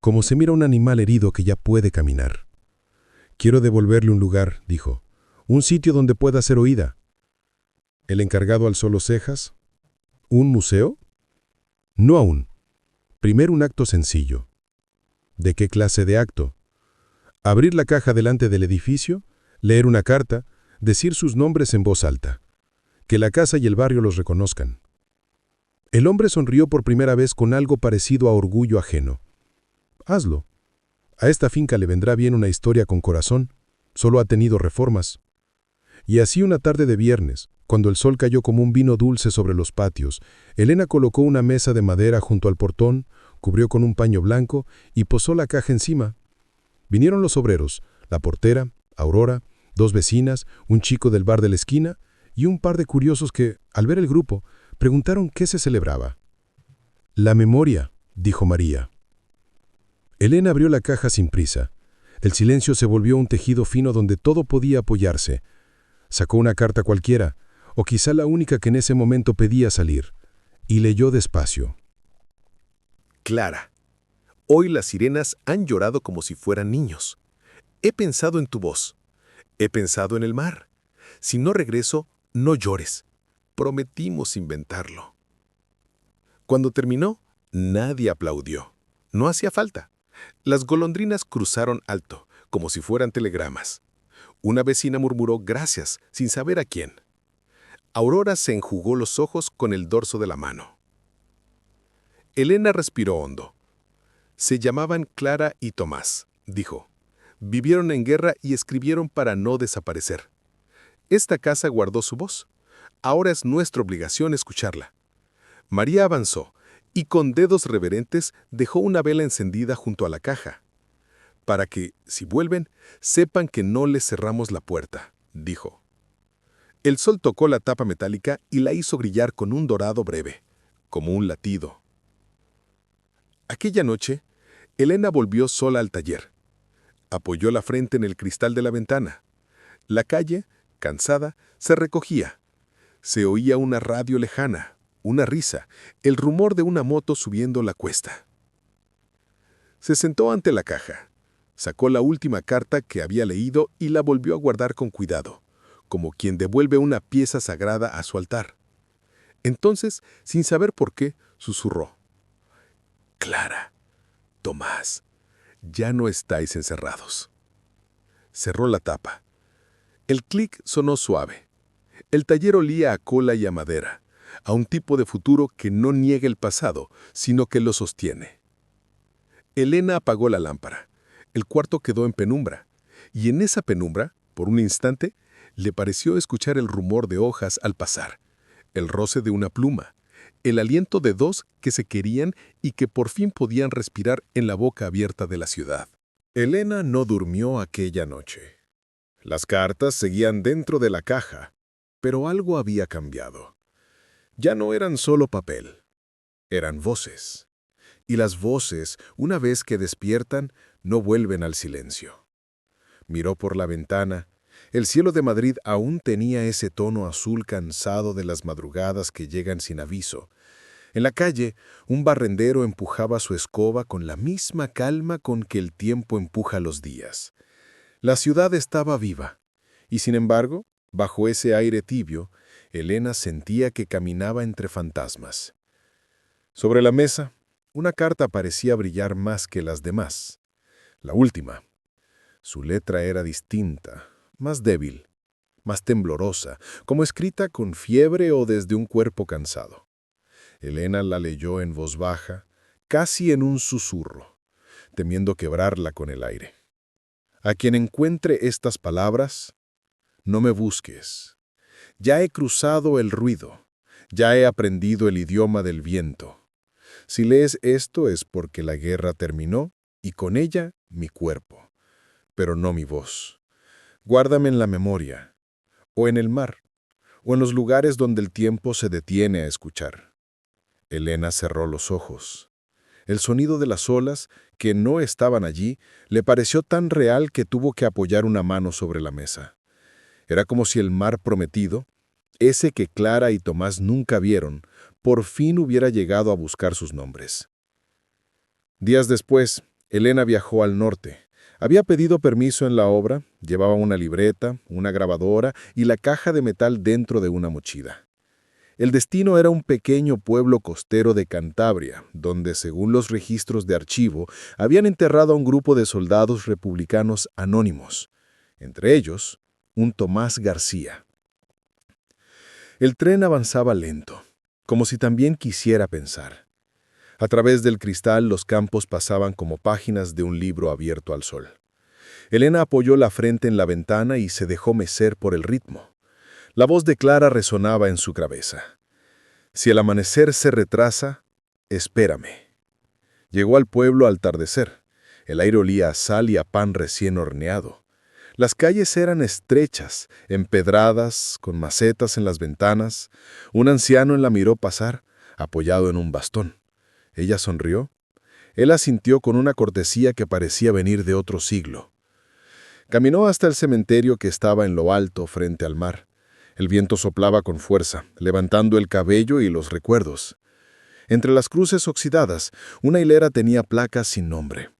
como se mira un animal herido que ya puede caminar. «Quiero devolverle un lugar», dijo, «un sitio donde pueda ser oída». El encargado alzó las cejas. «¿Un museo?». «No aún. Primero un acto sencillo». «¿De qué clase de acto?». «Abrir la caja delante del edificio, leer una carta, decir sus nombres en voz alta. Que la casa y el barrio los reconozcan». El hombre sonrió por primera vez con algo parecido a orgullo ajeno. «Hazlo. A esta finca le vendrá bien una historia con corazón. Solo ha tenido reformas». Y así una tarde de viernes, cuando el sol cayó como un vino dulce sobre los patios, Elena colocó una mesa de madera junto al portón, cubrió con un paño blanco y posó la caja encima. Vinieron los obreros, la portera, Aurora, dos vecinas, un chico del bar de la esquina y un par de curiosos que, al ver el grupo, preguntaron qué se celebraba. «La memoria», dijo María. Elena abrió la caja sin prisa. El silencio se volvió un tejido fino donde todo podía apoyarse. Sacó una carta cualquiera, o quizá la única que en ese momento pedía salir, y leyó despacio. Clara, hoy las sirenas han llorado como si fueran niños. He pensado en tu voz. He pensado en el mar. Si no regreso, no llores. Prometimos inventarlo. Cuando terminó, nadie aplaudió. No hacía falta. Las golondrinas cruzaron alto, como si fueran telegramas. Una vecina murmuró gracias, sin saber a quién. Aurora se enjugó los ojos con el dorso de la mano. Elena respiró hondo. Se llamaban Clara y Tomás, dijo. Vivieron en guerra y escribieron para no desaparecer. Esta casa guardó su voz. Ahora es nuestra obligación escucharla. María avanzó y con dedos reverentes dejó una vela encendida junto a la caja. Para que, si vuelven, sepan que no les cerramos la puerta, dijo. El sol tocó la tapa metálica y la hizo brillar con un dorado breve, como un latido. Aquella noche, Elena volvió sola al taller. Apoyó la frente en el cristal de la ventana. La calle, cansada, se recogía. Se oía una radio lejana, una risa, el rumor de una moto subiendo la cuesta. Se sentó ante la caja. Sacó la última carta que había leído y la volvió a guardar con cuidado, como quien devuelve una pieza sagrada a su altar. Entonces, sin saber por qué, susurró. Clara, Tomás, ya no estáis encerrados. Cerró la tapa. El clic sonó suave. El taller olía a cola y a madera, a un tipo de futuro que no niega el pasado, sino que lo sostiene. Elena apagó la lámpara. El cuarto quedó en penumbra, y en esa penumbra, por un instante, le pareció escuchar el rumor de hojas al pasar, el roce de una pluma, el aliento de dos que se querían y que por fin podían respirar en la boca abierta de la ciudad. Elena no durmió aquella noche. Las cartas seguían dentro de la caja, pero algo había cambiado. Ya no eran solo papel, eran voces. Y las voces, una vez que despiertan, no vuelven al silencio. Miró por la ventana. El cielo de Madrid aún tenía ese tono azul cansado de las madrugadas que llegan sin aviso. En la calle, un barrendero empujaba su escoba con la misma calma con que el tiempo empuja los días. La ciudad estaba viva, y sin embargo, bajo ese aire tibio, Elena sentía que caminaba entre fantasmas. Sobre la mesa, una carta parecía brillar más que las demás. La última. Su letra era distinta, más débil, más temblorosa, como escrita con fiebre o desde un cuerpo cansado. Elena la leyó en voz baja, casi en un susurro, temiendo quebrarla con el aire. A quien encuentre estas palabras, no me busques. Ya he cruzado el ruido, ya he aprendido el idioma del viento. Si lees esto es porque la guerra terminó y con ella mi cuerpo, pero no mi voz. Guárdame en la memoria, o en el mar, o en los lugares donde el tiempo se detiene a escuchar. Elena cerró los ojos. El sonido de las olas, que no estaban allí, le pareció tan real que tuvo que apoyar una mano sobre la mesa. Era como si el mar prometido, ese que Clara y Tomás nunca vieron, por fin hubiera llegado a buscar sus nombres. Días después, Elena viajó al norte. Había pedido permiso en la obra, llevaba una libreta, una grabadora y la caja de metal dentro de una mochila. El destino era un pequeño pueblo costero de Cantabria, donde, según los registros de archivo, habían enterrado a un grupo de soldados republicanos anónimos, entre ellos, un Tomás García. El tren avanzaba lento, como si también quisiera pensar. A través del cristal los campos pasaban como páginas de un libro abierto al sol. Elena apoyó la frente en la ventana y se dejó mecer por el ritmo. La voz de Clara resonaba en su cabeza. Si el amanecer se retrasa, espérame. Llegó al pueblo al atardecer. El aire olía a sal y a pan recién horneado. Las calles eran estrechas, empedradas, con macetas en las ventanas. Un anciano la miró pasar, apoyado en un bastón. Ella sonrió. Él asintió con una cortesía que parecía venir de otro siglo. Caminó hasta el cementerio que estaba en lo alto, frente al mar. El viento soplaba con fuerza, levantando el cabello y los recuerdos. Entre las cruces oxidadas, una hilera tenía placas sin nombre.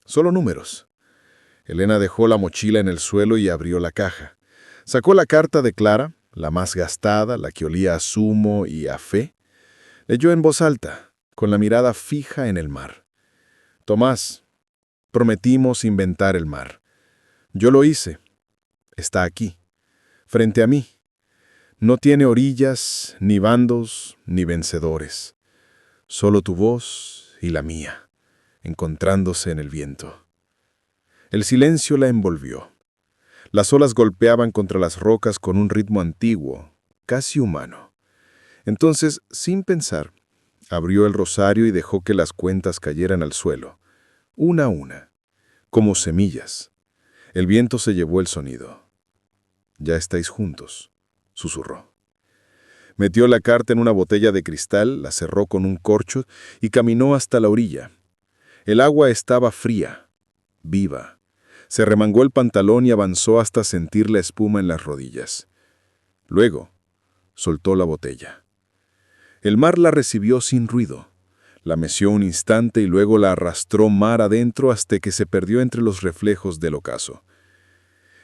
Solo números. Elena dejó la mochila en el suelo y abrió la caja. Sacó la carta de Clara, la más gastada, la que olía a zumo y a fe. Leyó en voz alta, con la mirada fija en el mar. Tomás, prometimos inventar el mar. Yo lo hice. Está aquí, frente a mí. No tiene orillas, ni bandos, ni vencedores. Solo tu voz y la mía, encontrándose en el viento. El silencio la envolvió. Las olas golpeaban contra las rocas con un ritmo antiguo, casi humano. Entonces, sin pensar, abrió el rosario y dejó que las cuentas cayeran al suelo, una a una, como semillas. El viento se llevó el sonido. «Ya estáis juntos», susurró. Metió la carta en una botella de cristal, la cerró con un corcho y caminó hasta la orilla. El agua estaba fría, viva. Se remangó el pantalón y avanzó hasta sentir la espuma en las rodillas. Luego, soltó la botella. El mar la recibió sin ruido. La meció un instante y luego la arrastró mar adentro hasta que se perdió entre los reflejos del ocaso.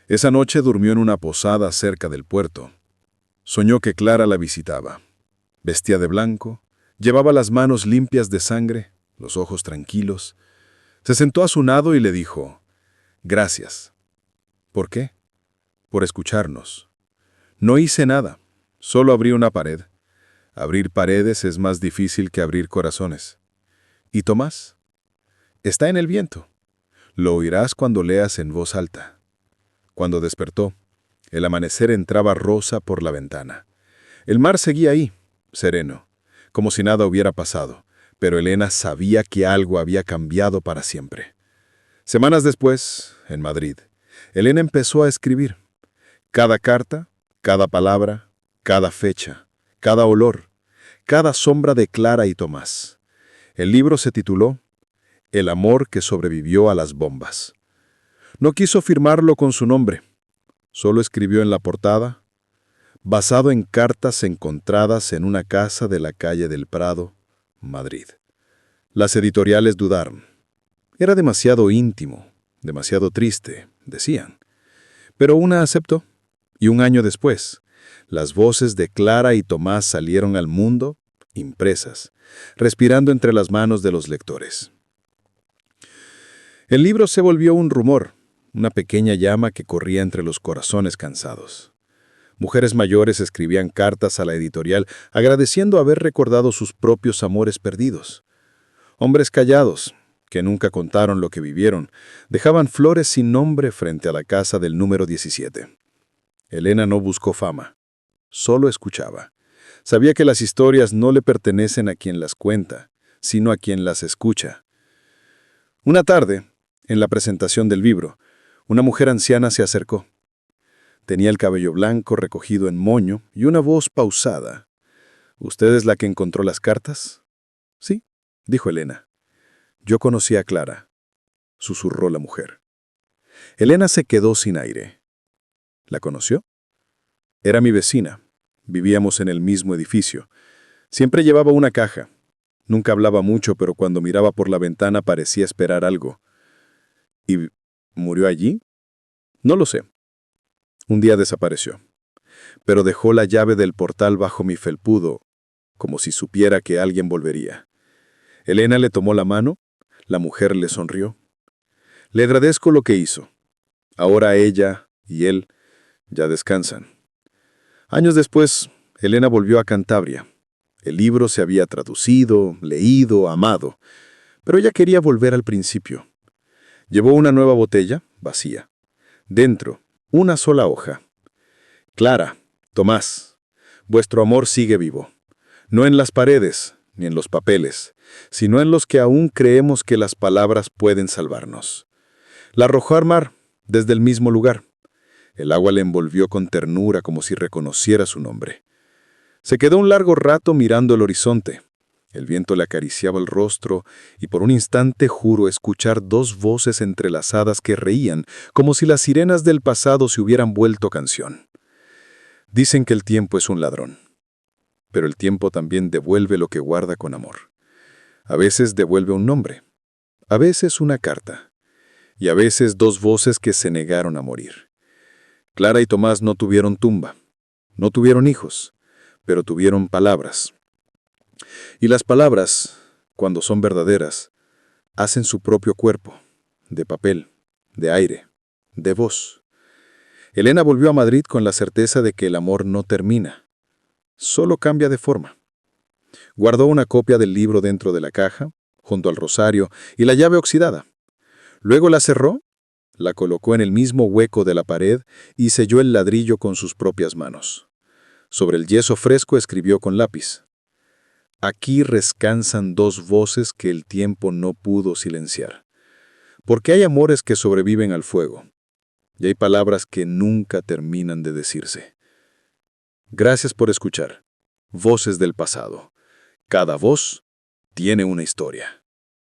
Esa noche durmió en una posada cerca del puerto. Soñó que Clara la visitaba. Vestía de blanco, llevaba las manos limpias de sangre, los ojos tranquilos. Se sentó a su lado y le dijo: «Gracias». «¿Por qué?» «Por escucharnos». «No hice nada, solo abrí una pared». Abrir paredes es más difícil que abrir corazones. ¿Y Tomás? Está en el viento. Lo oirás cuando leas en voz alta. Cuando despertó, el amanecer entraba rosa por la ventana. El mar seguía ahí, sereno, como si nada hubiera pasado, pero Elena sabía que algo había cambiado para siempre. Semanas después, en Madrid, Elena empezó a escribir. Cada carta, cada palabra, cada fecha, cada olor, cada sombra de Clara y Tomás. El libro se tituló El amor que sobrevivió a las bombas. No quiso firmarlo con su nombre. Solo escribió en la portada: basado en cartas encontradas en una casa de la calle del Prado, Madrid. Las editoriales dudaron. Era demasiado íntimo, demasiado triste, decían. Pero una aceptó, y un año después, las voces de Clara y Tomás salieron al mundo, impresas, respirando entre las manos de los lectores. El libro se volvió un rumor, una pequeña llama que corría entre los corazones cansados. Mujeres mayores escribían cartas a la editorial agradeciendo haber recordado sus propios amores perdidos. Hombres callados, que nunca contaron lo que vivieron, dejaban flores sin nombre frente a la casa del número 17. Elena no buscó fama. Solo escuchaba. Sabía que las historias no le pertenecen a quien las cuenta, sino a quien las escucha. Una tarde, en la presentación del libro, una mujer anciana se acercó. Tenía el cabello blanco recogido en moño y una voz pausada. «¿Usted es la que encontró las cartas?» «Sí», dijo Elena. «Yo conocí a Clara», susurró la mujer. Elena se quedó sin aire. ¿La conoció? Era mi vecina. Vivíamos en el mismo edificio. Siempre llevaba una caja. Nunca hablaba mucho, pero cuando miraba por la ventana parecía esperar algo. ¿Y murió allí? No lo sé. Un día desapareció. Pero dejó la llave del portal bajo mi felpudo, como si supiera que alguien volvería. Elena le tomó la mano. La mujer le sonrió. Le agradezco lo que hizo. Ahora ella y él ya descansan. Años después, Elena volvió a Cantabria. El libro se había traducido, leído, amado, pero ella quería volver al principio. Llevó una nueva botella, vacía. Dentro, una sola hoja. Clara, Tomás, vuestro amor sigue vivo. No en las paredes, ni en los papeles, sino en los que aún creemos que las palabras pueden salvarnos. La arrojó al mar, desde el mismo lugar. El agua le envolvió con ternura como si reconociera su nombre. Se quedó un largo rato mirando el horizonte. El viento le acariciaba el rostro y por un instante juró escuchar dos voces entrelazadas que reían como si las sirenas del pasado se hubieran vuelto canción. Dicen que el tiempo es un ladrón, pero el tiempo también devuelve lo que guarda con amor. A veces devuelve un nombre, a veces una carta, y a veces dos voces que se negaron a morir. Clara y Tomás no tuvieron tumba, no tuvieron hijos, pero tuvieron palabras. Y las palabras, cuando son verdaderas, hacen su propio cuerpo, de papel, de aire, de voz. Elena volvió a Madrid con la certeza de que el amor no termina, solo cambia de forma. Guardó una copia del libro dentro de la caja, junto al rosario y la llave oxidada. Luego la cerró, la colocó en el mismo hueco de la pared y selló el ladrillo con sus propias manos. Sobre el yeso fresco escribió con lápiz: «Aquí descansan dos voces que el tiempo no pudo silenciar. Porque hay amores que sobreviven al fuego, y hay palabras que nunca terminan de decirse. Gracias por escuchar. Voces del pasado. Cada voz tiene una historia».